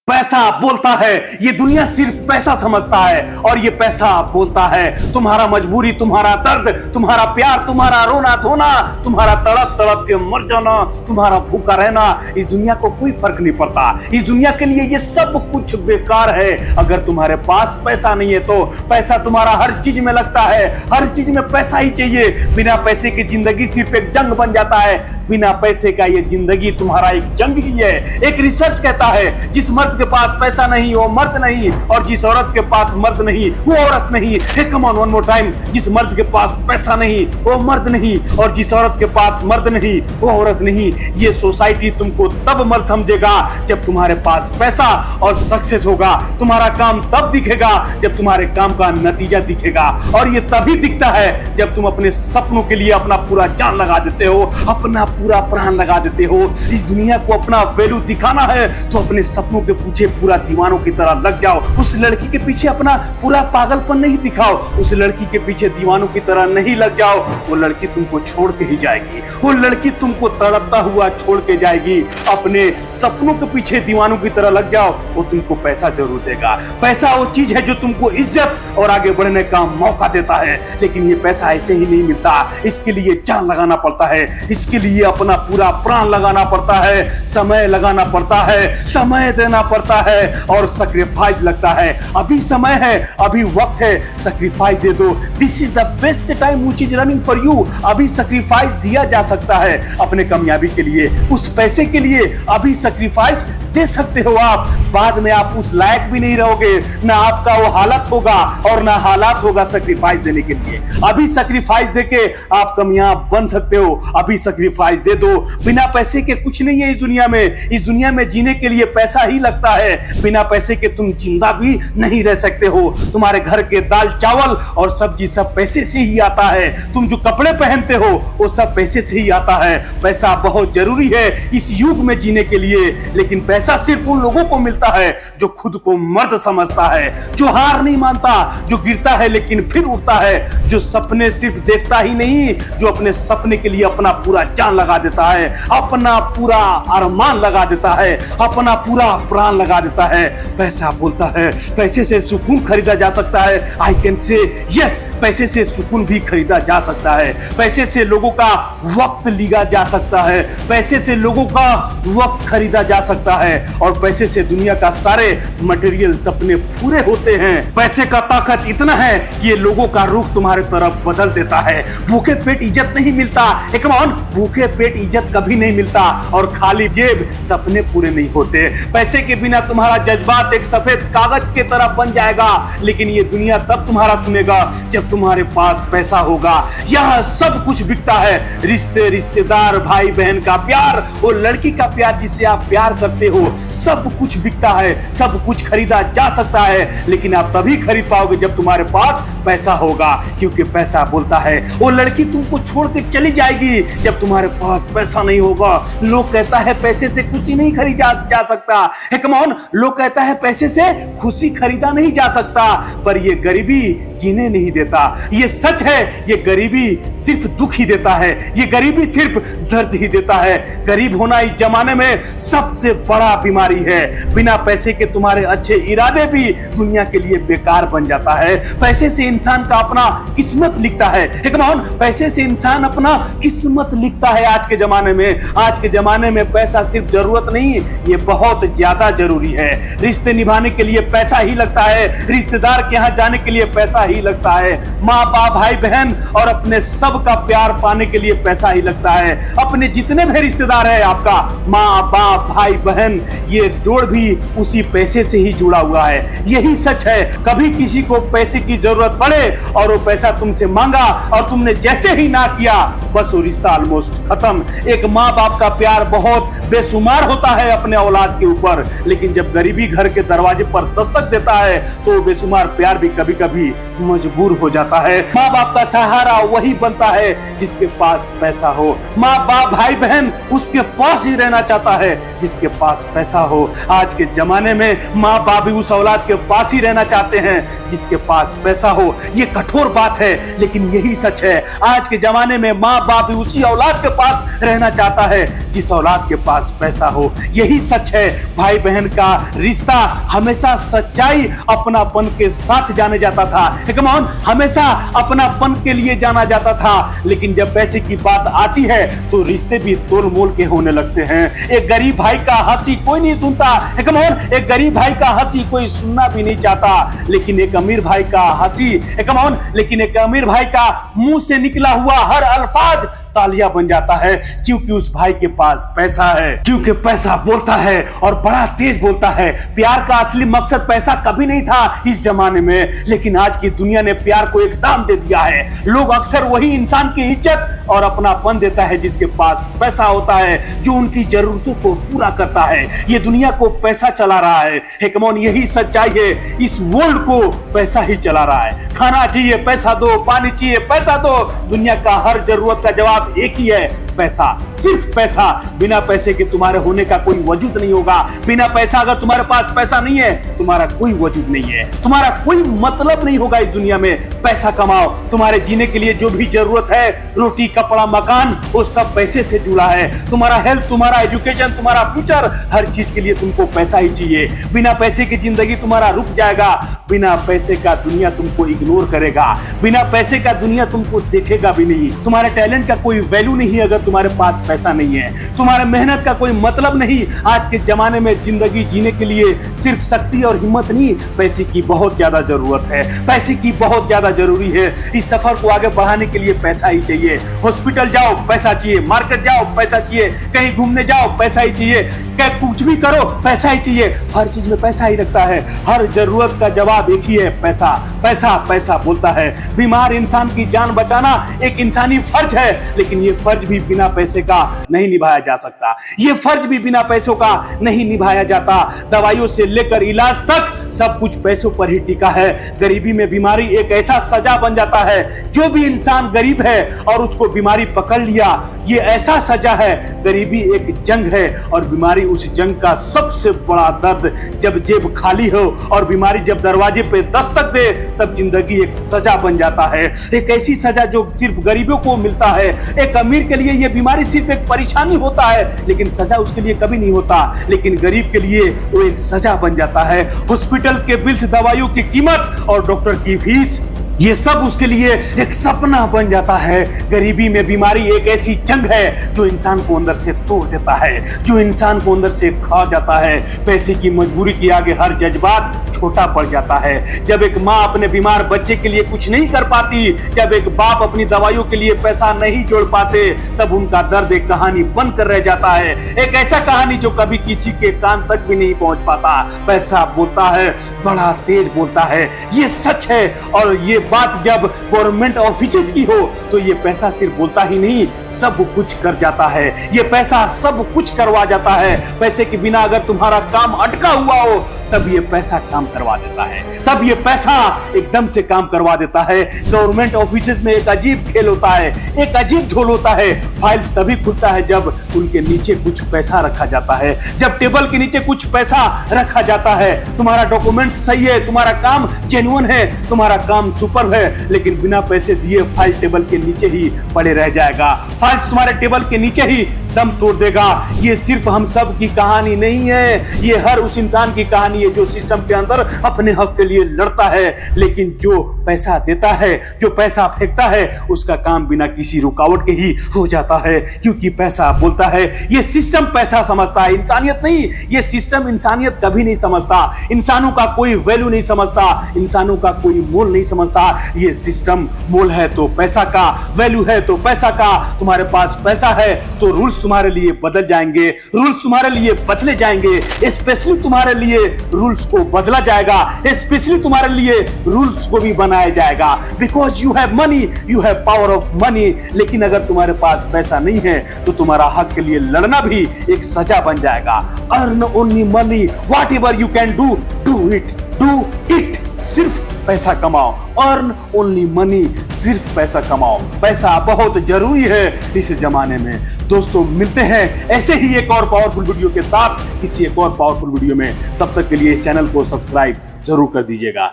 पैसा बोलता है, ये दुनिया सिर्फ पैसा समझता है और ये पैसा बोलता है तुम्हारा मजबूरी, तुम्हारा दर्द, तुम्हारा प्यार, तुम्हारा रोना धोना, तुम्हारा तड़प तड़प के मर जाना, तुम्हारा भूखा रहना, इस दुनिया को कोई फर्क नहीं पड़ता। इस दुनिया के लिए ये सब कुछ बेकार है। अगर तुम्हारे पास पैसा नहीं है तो पैसा तुम्हारा हर चीज में लगता है, हर चीज में पैसा ही चाहिए। बिना पैसे की जिंदगी सिर्फ एक जंग बन जाता है, बिना पैसे का ये जिंदगी तुम्हारा एक जंग ही है। एक रिसर्च कहता है जिस मर्द के पास पैसा नहीं वो मर्द नहीं, और जिस औरत के पास मर्द नहीं वो औरत नहीं। Hey come on one more time, जिस मर्द के पास पैसा नहीं वो मर्द नहीं, और जिस औरत के पास मर्द नहीं वो औरत नहीं। ये सोसाइटी तुमको तब मर्द समझेगा जब तुम्हारे पास पैसा और सक्सेस होगा। तुम्हारा काम तब दिखेगा जब तुम्हारे काम का नतीजा दिखेगा, और ये तभी दिखता है जब तुम अपने सपनों के लिए अपना पूरा जान लगा देते हो, अपना पूरा प्राण लगा देते हो। इस दुनिया को अपना वैल्यू दिखाना है तो अपने सपनों के पीछे पूरा दीवानों की तरह लग जाओ। उस लड़की के पीछे अपना पूरा पागलपन नहीं दिखाओ, उस लड़की के पीछे दीवानों की तरह नहीं लग जाओ। वो लड़की तुमको छोड़ के ही जाएगी, वो लड़की तुमको तड़पता हुआ छोड़ के जाएगी। अपने सपनों के पीछे दीवानों की तरह लग जाओ, वो तुमको पैसा जरूर देगा। पैसा वो चीज है जो तुमको इज्जत और आगे बढ़ने का मौका देता है, लेकिन ये पैसा ऐसे ही नहीं मिलता। इसके लिए जान लगाना पड़ता है, इसके लिए अपना पूरा प्राण लगाना पड़ता है, समय लगाना पड़ता है, समय देना पड़ता है और सैक्रिफाइस लगता है। अभी समय है, अभी वक्त है, सैक्रिफाइस दे दो। This is the best time which is running for you. अभी सैक्रिफाइस दिया जा सकता है अपने कामयाबी के लिए, उस पैसे के लिए अभी सैक्रिफाइस दे सकते हो आप। बाद में आप उस लायक भी नहीं रहोगे, ना आपका वो हालत होगा और ना हालात होगा सैक्रिफाइस देने के लिए। अभी सैक्रिफाइस देके आप कामयाब बन सकते हो, अभी सैक्रिफाइस दे दो। बिना पैसे के कुछ नहीं है इस दुनिया में। इस दुनिया में जीने के लिए पैसा ही लगता है, बिना पैसे के तुम जिंदा भी नहीं रह सकते हो। तुम्हारे घर के दाल चावल और सब्जी सब पैसे से ही आता है, तुम जो कपड़े पहनते हो वो सब पैसे से ही आता है। पैसा बहुत जरूरी है इस युग में जीने के लिए, लेकिन पैसा सिर्फ उन लोगों को मिलता है जो खुद को मर्द समझता है, जो हार नहीं मानता, जो गिरता है लेकिन फिर उठता है, जो सपने सिर्फ देखता ही नहीं, जो अपने सपने के लिए अपना पूरा जान लगा देता है, अपना पूरा अरमान लगा देता है, अपना पूरा प्राण लगा देता है। पैसा बोलता है पैसे से सुकून खरीदा जा सकता है। आई कैन से यस, पैसे से सुकून भी खरीदा जा सकता है, पैसे से लोगों का वक्त लिया जा सकता है, पैसे से लोगों का वक्त खरीदा जा सकता है, और पैसे से दुनिया का सारे मटेरियल सपने पूरे होते हैं। पैसे का ताकत इतना है कि ये लोगों का रुख तुम्हारे तरफ बदल देता है। भूखे पेट इज्जत नहीं मिलता, कम ऑन, भूखे पेट इज्जत कभी नहीं मिलता, और खाली जेब सपने पूरे नहीं होते। पैसे के बिना तुम्हारा जज्बात एक सफेद कागज के तरह बन जाएगा, लेकिन ये दुनिया तब तुम्हारा सुनेगा जब तुम्हारे पास पैसा होगा। यहाँ सब कुछ बिकता है, रिश्ते, रिश्तेदार, भाई बहन का प्यार, वो लड़की का प्यार जिससे आप प्यार करते हो, सब कुछ बिकता है, सब कुछ खरीदा जा सकता है, लेकिन आप तभी खरीद पाओगे जब तुम्हारे पास पैसा होगा, क्योंकि पैसा बोलता है। वो लड़की तुमको छोड़ के चली जाएगी जब तुम्हारे पास पैसा नहीं होगा। लोग कहता है पैसे से खुशी नहीं खरीदा जा सकता, कम ऑन, लोग कहता है पैसे से खुशी खरीदा नहीं जा सकता, पर ये गरीबी जीने नहीं देता। ये सच है, ये गरीबी सिर्फ दुख ही देता है, ये गरीबी सिर्फ दर्द ही देता है। गरीब होना इस जमाने में सबसे बड़ा बीमारी है। बिना पैसे के तुम्हारे अच्छे इरादे भी दुनिया के लिए बेकार बन जाता है। पैसे से इंसान का अपना किस्मत लिखता है, कम ऑन, पैसे से इंसान अपना किस्मत लिखता है आज के जमाने में। आज के जमाने में पैसा सिर्फ जरूरत नहीं, ये बहुत ज्यादा जरूरी है। रिश्ते निभाने के लिए पैसा ही लगता है, रिश्तेदार के यहाँ जाने के लिए पैसा ही लगता है, माँ बाप भाई बहन और अपने सब का प्यार पाने के लिए पैसा ही लगता है। अपने जितने भी रिश्तेदार है आपका, माँ बाप भाई बहन, ये जोड़ भी उसी पैसे से ही जुड़ा हुआ है। यही सच है। कभी किसी को पैसे की जरूरत पड़े और वो पैसा तुमसे मांगा और तुमने जैसे ही ना किया, बस वो रिश्ता ऑलमोस्ट खत्म। एक माँ बाप का प्यार बहुत बेशुमार होता है अपने औलाद के ऊपर, लेकिन जब गरीबी घर के दरवाजे पर दस्तक देता है तो बेशुमार प्यार भी कभी कभी मजबूर हो जाता है। माँ बाप का सहारा वही बनता है जिसके पास पैसा हो। माँ बाप भाई बहन उसके पास ही रहना चाहता है जिसके पास पैसा हो। आज के जमाने में माँ बाप भी उस औलाद के पास ही रहना चाहते हैं जिसके पास पैसा हो। ये कठोर बात है, लेकिन यही सच है। आज के जमाने में माँ बाप भी उसी औलाद के पास रहना चाहता है जिस औलाद के पास पैसा हो। यही सच है। भाई बहन बहन का रिश्ता हमेशा सच्चाई अपनापन के साथ जाने जाता था। कम ऑन, हमेशा अपनापन के लिए जाना जाता था। लेकिन जब पैसे की बात आती है तो रिश्ते भी तोल मोल के होने लगते हैं। एक गरीब भाई का हंसी कोई नहीं सुनता। कम ऑन, एक गरीब भाई का हंसी कोई सुनना भी नहीं चाहता। लेकिन एक अमीर भाई का हंसी, कम ऑन, लेकिन एक अमीर भाई का मुंह से निकला हुआ हर अल्फाज तालियां बन जाता है, क्योंकि उस भाई के पास पैसा है। क्योंकि पैसा बोलता है और बड़ा तेज बोलता है। प्यार का असली मकसद पैसा कभी नहीं था इस जमाने में, लेकिन आज की दुनिया ने प्यार को एक दाम दे दिया है। लोग अक्सर वही इंसान की इज्जत और अपनापन देता है जिसके पास पैसा होता है, जो उनकी जरूरतों को पूरा करता है। ये दुनिया को पैसा चला रहा है। कम ऑन, यही सच्चाई है। इस वर्ल्ड को पैसा ही चला रहा है। खाना चाहिए पैसा दो, पानी चाहिए पैसा दो। दुनिया का हर जरूरत का जवाब एक ही है, पैसा, सिर्फ पैसा। बिना पैसे के तुम्हारे होने का कोई वजूद नहीं होगा। बिना पैसा, अगर तुम्हारे पास पैसा नहीं है, तुम्हारा कोई वजूद नहीं है, तुम्हारा कोई मतलब नहीं होगा इस दुनिया में। पैसा कमाओ। तुम्हारे जीने के लिए जो भी जरूरत है, रोटी, कपड़ा, मकान, वो सब पैसे से जुड़ा है। तुम्हारा हेल्थ, तुम्हारा एजुकेशन, तुम्हारा फ्यूचर, हर चीज के लिए तुमको पैसा ही चाहिए। बिना पैसे की जिंदगी तुम्हारा रुक जाएगा। बिना पैसे का दुनिया तुमको इग्नोर करेगा। बिना पैसे का दुनिया तुमको देखेगा भी नहीं। तुम्हारे टैलेंट का कोई वैल्यू नहीं अगर तुम्हारे पास पैसा नहीं है। तुम्हारे मेहनत का कोई मतलब नहीं। आज के जमाने में जिंदगी जीने के लिए सिर्फ शक्ति और हिम्मत नहीं, पैसे की बहुत ज्यादा जरूरत है। पैसे की बहुत ज्यादा जरूरी है। इस सफर को आगे बढ़ाने के लिए पैसा ही चाहिए। हॉस्पिटल जाओ पैसा चाहिए, मार्केट जाओ पैसा चाहिए, कहीं घूमने जाओ पैसा ही चाहिए, कुछ भी करो पैसा ही चाहिए। हर चीज में पैसा ही लगता है। हर जरूरत का जवाब एक ही है, पैसा। पैसा पैसा बोलता है। बीमार इंसान की जान बचाना एक इंसानी फर्ज है, लेकिन ये फर्ज भी बिना पैसे का नहीं निभाया जा सकता। ये फर्ज भी बिना पैसों का नहीं निभाया जाता। दवाइयों से लेकर इलाज तक सब कुछ पैसों पर ही टिका है। गरीबी में बीमारी एक ऐसा सजा बन जाता है। जो भी इंसान गरीब है और उसको बीमारी पकड़ लिया, ये ऐसा सजा है। गरीबी एक जंग है और बीमारी उस जंग का सबसे बड़ा दर्द। जब जेब खाली हो और बीमारी जब दरवाजे पे दस्तक दे, तब जिंदगी एक सजा बन जाता है। एक ऐसी सजा जो सिर्फ गरीबों को मिलता है। एक अमीर के लिए यह बीमारी सिर्फ एक परेशानी होता है, लेकिन सजा उसके लिए कभी नहीं होता। लेकिन गरीब के लिए वो एक सजा बन जाता है। हॉस्पिटल के बिल्स, दवाइयों की कीमत और डॉक्टर की फीस, ये सब उसके लिए एक सपना बन जाता है। गरीबी में बीमारी एक ऐसी जंग है जो इंसान को अंदर से तोड़ देता है, जो इंसान को अंदर से खा जाता है। पैसे की मजबूरी के आगे हर जज्बात छोटा पड़ जाता है। जब एक माँ अपने बीमार बच्चे के लिए कुछ नहीं कर पाती, जब एक बाप अपनी दवाइयों के लिए पैसा नहीं जोड़ पाते, तब उनका दर्द एक कहानी बनकर रह जाता है। एक ऐसा कहानी जो कभी किसी के कान तक भी नहीं पहुंच पाता। पैसा बोलता है, बड़ा तेज बोलता है, ये सच है। और ये बात जब गवर्नमेंट ऑफिस की हो तो ये पैसा सिर्फ बोलता ही नहीं, सब कुछ कर जाता है। ये पैसा सब कुछ करवा जाता है। पैसे के बिना अगर तुम्हारा काम अटका हुआ हो, तब ये पैसा काम करवा देता है। तब ये पैसा एकदम से काम करवा देता है। गवर्नमेंट ऑफिस में एक अजीब खेल होता है, एक अजीब झोल होता है। फाइल्स तभी खुलता है जब उनके नीचे कुछ पैसा रखा जाता है, जब टेबल के नीचे कुछ पैसा रखा जाता है। तुम्हारा डॉक्यूमेंट सही है, तुम्हारा काम जेन्युइन है, तुम्हारा काम सुपर है, लेकिन बिना पैसे दिए फाइल टेबल के नीचे ही पड़े रह जाएगा। फाइल्स तुम्हारे टेबल के नीचे ही दम तोड़ देगा। ये सिर्फ हम सब की कहानी नहीं है, ये हर उस इंसान की कहानी है जो सिस्टम के अंदर अपने हक के लिए लड़ता है, लेकिन जो पैसा देता है, जो पैसा फेंकता है, उसका काम बिना किसी रुकावट के ही हो जाता है, क्योंकि पैसा बोलता है। ये सिस्टम पैसा समझता है, इंसानियत नहीं। ये सिस्टम इंसानियत कभी नहीं समझता, इंसानों का कोई वैल्यू नहीं समझता, इंसानों का कोई मोल नहीं समझता। ये सिस्टम मोल है तो पैसा का, वैल्यू है तो पैसा का। तुम्हारे पास पैसा है तो रूल्स तुम्हारे लिए बदल जाएंगे, रूल्स तुम्हारे लिए बदले जाएंगे। स्पेशली तुम्हारे लिए रूल्स को बदला जाएगा, स्पेशली तुम्हारे लिए रूल्स को भी बनाया जाएगा। Because you have money, you have power of money. लेकिन अगर तुम्हारे पास पैसा नहीं है तो तुम्हारा हक के लिए लड़ना भी एक सजा बन जाएगा। Earn only money, what ever you can do, do it. सिर्फ पैसा कमाओ, अर्न ओनली मनी, सिर्फ पैसा कमाओ। पैसा बहुत जरूरी है इस जमाने में। दोस्तों, मिलते हैं ऐसे ही एक और पावरफुल वीडियो के साथ, किसी एक और पावरफुल वीडियो में। तब तक के लिए इस चैनल को सब्सक्राइब जरूर कर दीजिएगा।